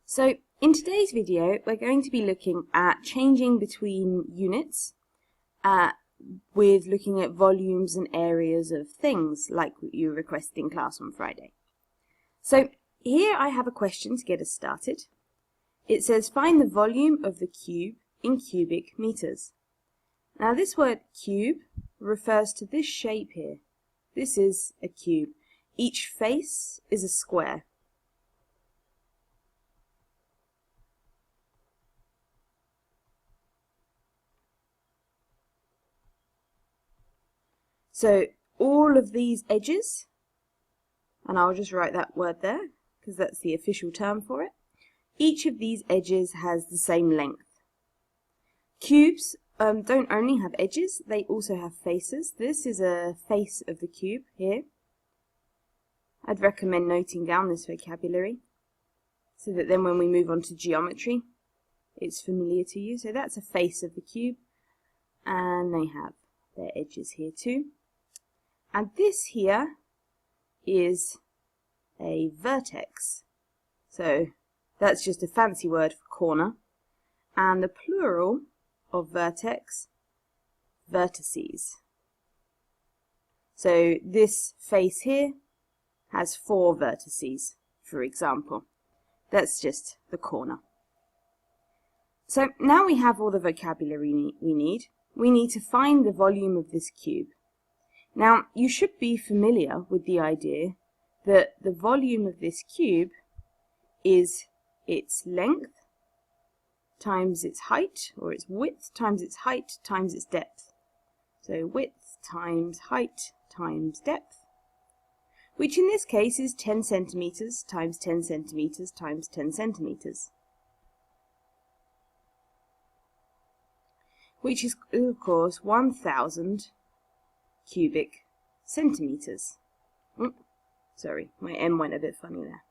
So in today's video we're going to be looking at changing between units with looking at volumes and areas of things like you requested in class on Friday. So here I have a question to get us started. It says find the volume of the cube in cubic meters. Now this word cube refers to this shape here. This is a cube. Each face is a square. So all of these edges, and I'll just write that word there because that's the official term for it, each of these edges has the same length. Cubes don't only have edges, they also have faces. This is a face of the cube here. I'd recommend noting down this vocabulary so that then when we move on to geometry it's familiar to you. So that's a face of the cube, and they have their edges here too. And this here is a vertex. So that's just a fancy word for corner. And the plural of vertex, vertices. So this face here has 4 vertices, for example. That's just the corner. So now we have all the vocabulary we need. We need to find the volume of this cube. Now, you should be familiar with the idea that the volume of this cube is its length times its height, or its width times its height times its depth. So width times height times depth, which in this case is 10 centimeters times 10 centimeters times 10 centimeters, which is of course 1,000 cubic centimeters. Sorry, my M went a bit funny there.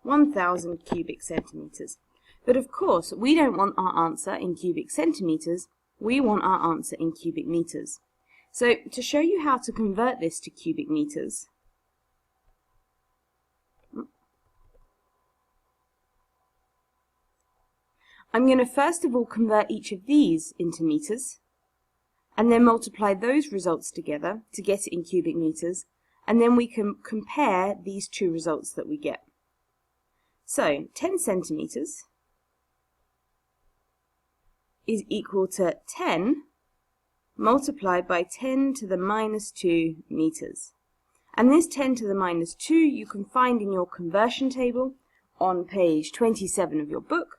1,000 cubic centimeters. But of course, we don't want our answer in cubic centimeters, we want our answer in cubic meters. So to show you how to convert this to cubic meters, I'm going to first of all convert each of these into meters, and then multiply those results together to get it in cubic meters, and then we can compare these two results that we get. So 10 centimeters is equal to 10 multiplied by 10 to the minus 2 meters. And this 10 to the minus 2 you can find in your conversion table on page 27 of your book.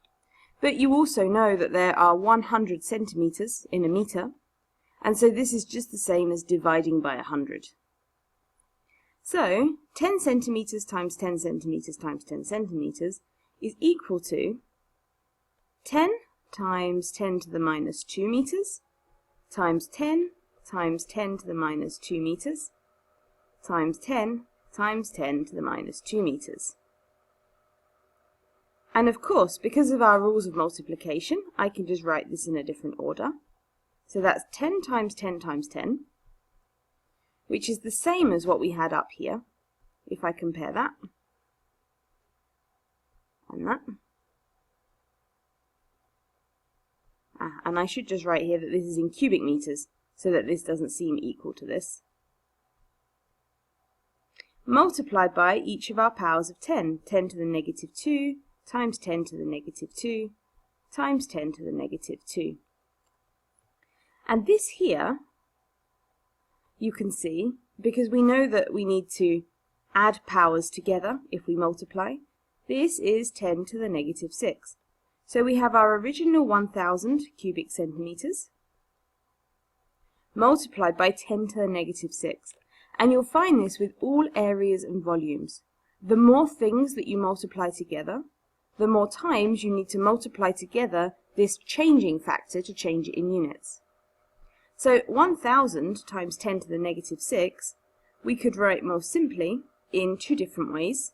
But you also know that there are 100 centimeters in a meter, and so this is just the same as dividing by 100. So 10 centimeters times 10 centimeters times 10 centimeters is equal to 10 times 10 to the minus 2 meters times 10 times 10 to the minus 2 meters times 10 times 10 to the minus 2 meters. And of course, because of our rules of multiplication, I can just write this in a different order. So that's 10 times 10 times 10, which is the same as what we had up here, if I compare that and that. And I should just write here that this is in cubic meters, so that this doesn't seem equal to this. Multiplied by each of our powers of 10, 10 to the negative 2, times 10 to the negative 2, times 10 to the negative 2. And this here, you can see, because we know that we need to add powers together if we multiply, this is 10 to the negative 6. So we have our original 1,000 cubic centimeters multiplied by 10 to the negative 6. And you'll find this with all areas and volumes. The more things that you multiply together, the more times you need to multiply together this changing factor to change it in units. So 1,000 times 10 to the negative 6, we could write more simply in two different ways.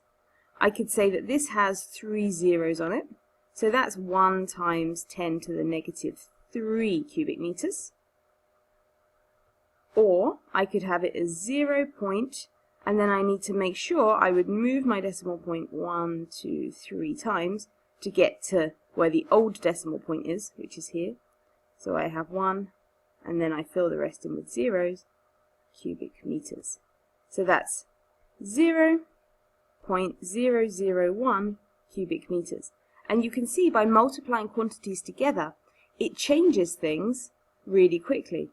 I could say that this has 3 zeros on it, so that's 1 times 10 to the negative 3 cubic meters. Or I could have it as 0.10 and then I need to make sure I would move my decimal point 1, 2, 3 times to get to where the old decimal point is, which is here. So I have 1, and then I fill the rest in with zeros, cubic meters. So that's 0.001 cubic meters. And you can see by multiplying quantities together, it changes things really quickly.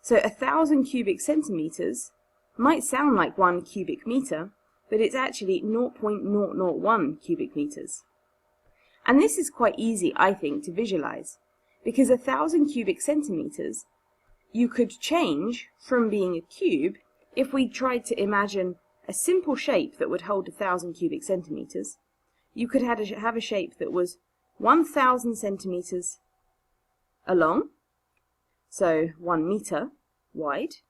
So 1,000 cubic centimeters might sound like 1 cubic meter, but it's actually 0.001 cubic meters. And this is quite easy, I think, to visualize, because 1,000 cubic centimeters you could change from being a cube if we tried to imagine a simple shape that would hold 1,000 cubic centimeters. You could have a shape that was 1,000 centimeters along, so 1 meter wide.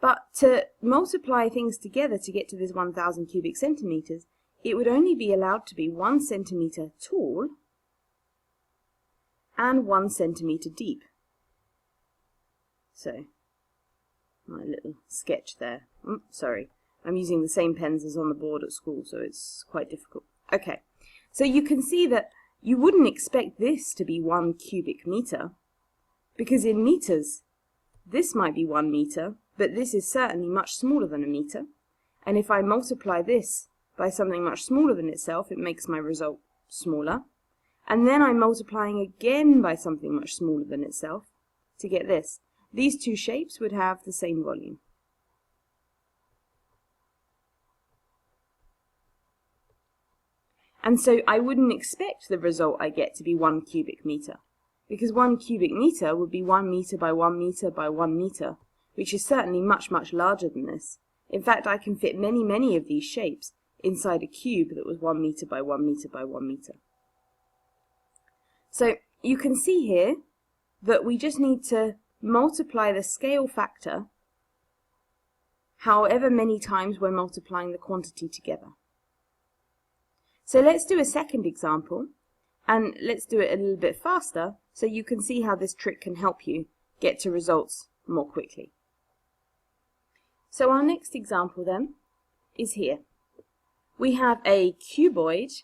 But to multiply things together to get to this 1,000 cubic centimeters, it would only be allowed to be 1 centimeter tall and 1 centimeter deep. So, my little sketch there. Sorry, I'm using the same pens as on the board at school, so it's quite difficult. Okay, so you can see that you wouldn't expect this to be 1 cubic meter, because in meters, this might be 1 meter, but this is certainly much smaller than a meter. And if I multiply this by something much smaller than itself, it makes my result smaller. And then I'm multiplying again by something much smaller than itself to get this. These two shapes would have the same volume. And so I wouldn't expect the result I get to be 1 cubic meter, because 1 cubic meter would be 1 meter by 1 meter by 1 meter, which is certainly much, much larger than this. In fact, I can fit many, many of these shapes inside a cube that was 1 meter by 1 meter by 1 meter. So you can see here that we just need to multiply the scale factor however many times we're multiplying the quantity together. So let's do a second example, and let's do it a little bit faster so you can see how this trick can help you get to results more quickly. So our next example then is here. We have a cuboid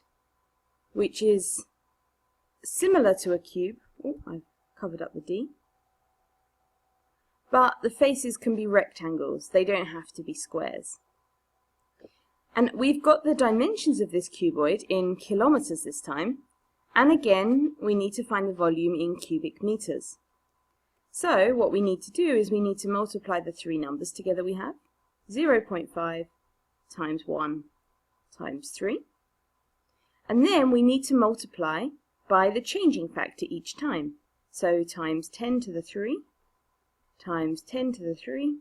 which is similar to a cube. Oh, I've covered up the D. But the faces can be rectangles, they don't have to be squares. And we've got the dimensions of this cuboid in kilometers this time, and again we need to find the volume in cubic meters. So what we need to do is we need to multiply the three numbers together we have, 0.5 times 1 times 3, and then we need to multiply by the changing factor each time, so times 10 to the 3, times 10 to the 3,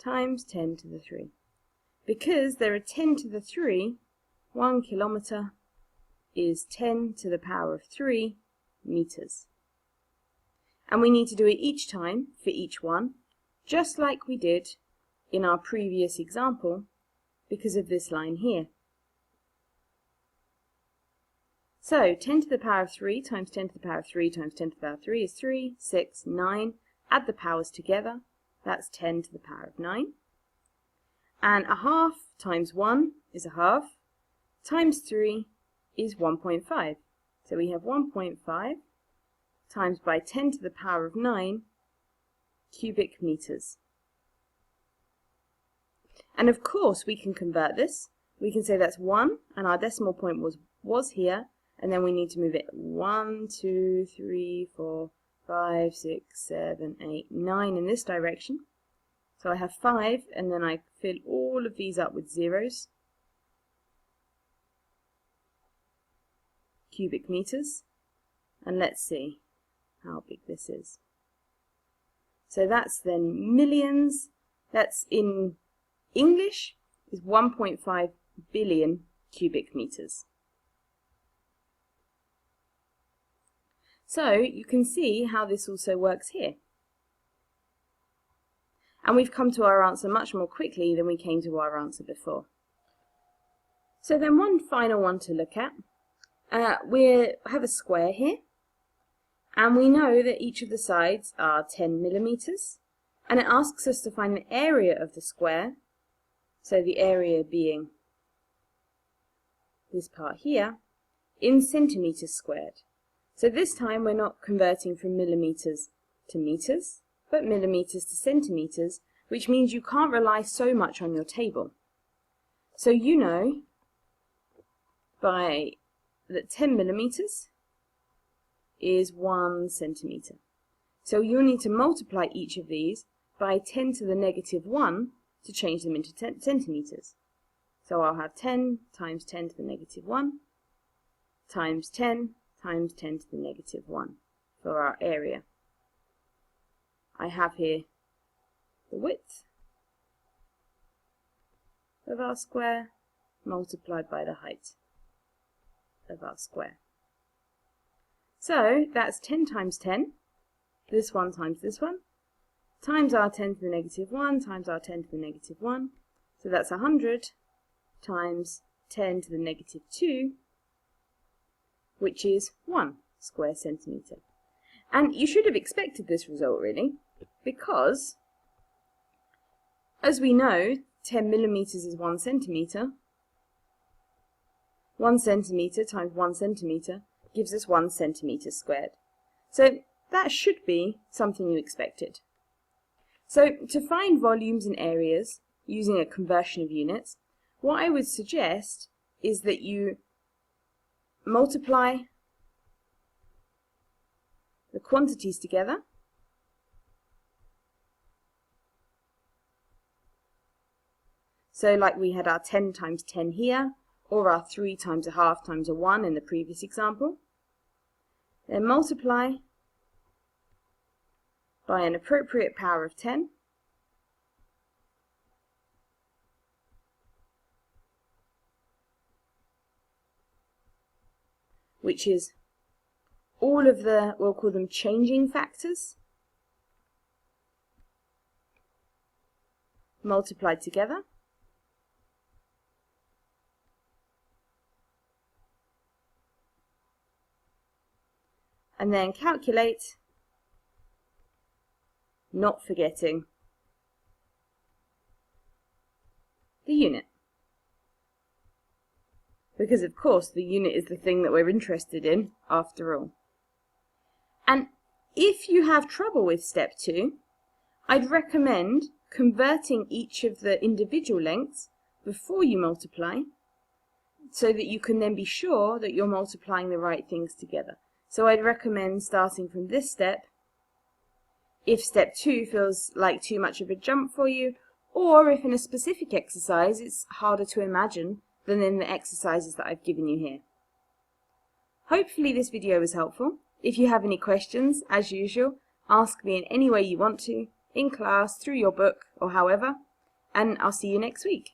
times 10 to the 3. Because there are 10 to the 3, 1 kilometer is 10 to the power of 3 meters. And we need to do it each time for each one, just like we did in our previous example, because of this line here. So 10 to the power of 3 times 10 to the power of 3 times 10 to the power of 3 is 3, 6, 9. Add the powers together, that's 10 to the power of 9. And a half times 1 is a half, times 3 is 1.5. So we have 1.5 times by 10 to the power of 9 cubic meters. And of course we can convert this. We can say that's 1, and our decimal point was here, and then we need to move it 1, 2, 3, 4, 5, 6, 7, 8, 9 in this direction. So I have 5, and then I fill all of these up with zeros. Cubic meters. And let's see how big this is. So that's then millions. That's in English is 1.5 billion cubic meters. So you can see how this also works here. And we've come to our answer much more quickly than we came to our answer before. So then one final one to look at. We have a square here, and we know that each of the sides are 10 millimeters, and it asks us to find the area of the square so the area being this part here, in centimetres squared. So this time we're not converting from millimetres to metres, but millimetres to centimetres, which means you can't rely so much on your table. So you know by that 10 millimetres is 1 centimetre. So you'll need to multiply each of these by 10 to the negative 1 to change them into centimetres. So I'll have 10 times 10 to the negative 1 times 10 times 10 to the negative 1 for our area. I have here the width of our square multiplied by the height of our square. So that's 10 times 10, this one times this one, times our 10 to the negative 1 times our 10 to the negative 1. So that's 100 times 10 to the negative 2, which is 1 square centimetre. And you should have expected this result really, because as we know, 10 millimetres is 1 centimetre. 1 centimetre times 1 centimetre gives us 1 centimetre squared. So that should be something you expected. So to find volumes and areas using a conversion of units, what I would suggest is that you multiply the quantities together, so like we had our 10 times 10 here, or our 3 times a half times a 1 in the previous example. Then multiply by an appropriate power of 10, which is all of the, we'll call them changing factors, multiplied together. And then calculate, not forgetting the unit. Because of course the unit is the thing that we're interested in after all. And if you have trouble with step 2, I'd recommend converting each of the individual lengths before you multiply, so that you can then be sure that you're multiplying the right things together. So I'd recommend starting from this step if step 2 feels like too much of a jump for you, or if in a specific exercise it's harder to imagine than in the exercises that I've given you here. Hopefully this video was helpful. If you have any questions, as usual, ask me in any way you want to, in class, through your book, or however, and I'll see you next week.